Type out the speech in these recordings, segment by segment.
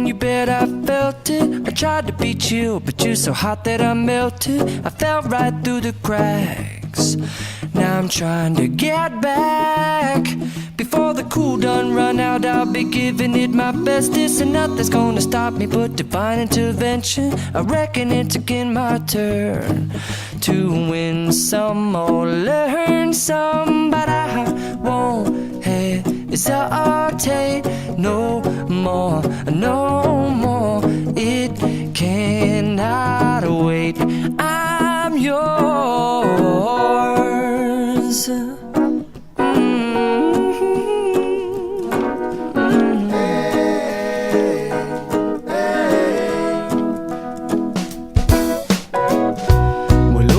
you bet I felt it. I tried to be chill, but you're so hot that I melted. I fell right through the cracks. Now I'm trying to get back. Before the cool done run out, I'll be giving it my bestest, and nothing's gonna stop me but divine intervention. I reckon it's again my turn to win some or learn some, but I won't hesitate no more, no more. It cannot wait. I'm yours.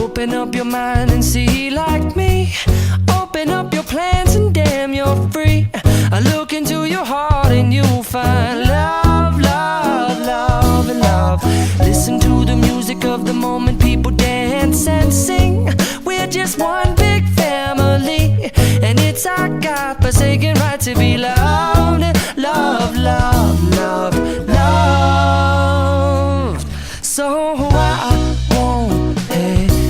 Open up your mind and see like me. Open up your plans and damn, you're free. I look into your heart and you'll find love, love, love, and love. Listen to the music of the moment, people dance and sing. We're just one big family, and it's our God-forsaken right to be loved, love, love, love, loved. So I won't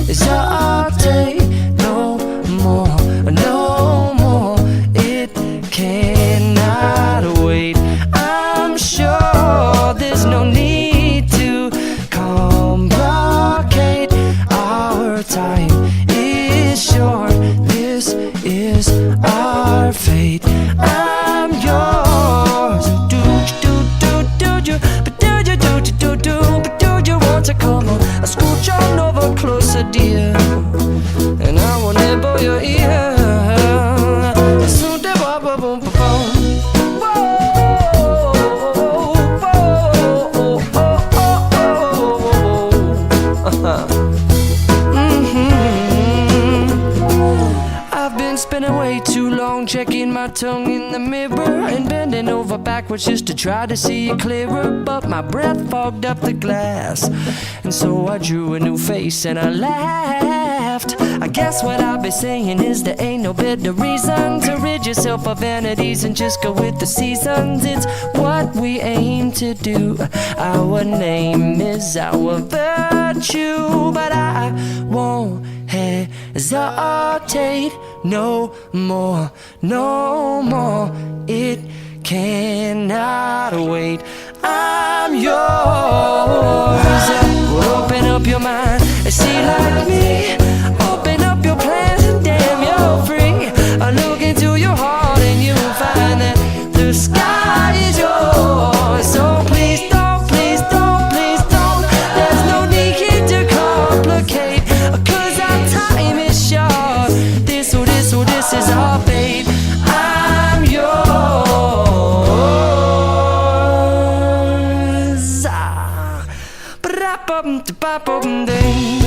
hesitate no more, no more. It cannot wait. I'm sure there's no need to complicate. Our time is short. This is our fate. I'm yours. Do you, but do you, but do you want to come on? I scooch on over closer, dear, and I will nibble your ear. Soon to boom, boom, boom, boom. I've been spending way too long checking my tongue in the mirror and bending over backwards just to try to see it clearer, but my breath fogged up the glass, and so I drew a new face and I laughed. I guess what I'll be saying is there ain't no better reason to rid yourself of vanities and just go with the seasons. It's what we aim to do. Our name is our virtue, but I won't hesitate no more, no more. It cannot wait. I'm yours. Well, open up your mind and see like me. Open up your plans and damn, you're free. I look into your heart and you'll find that the sky is yours. So please don't, please don't, please don't. There's no need here to complicate, 'cause our time is short. This is our fate. I'm yours. Ba-da-bum-da-ba-bum-ding.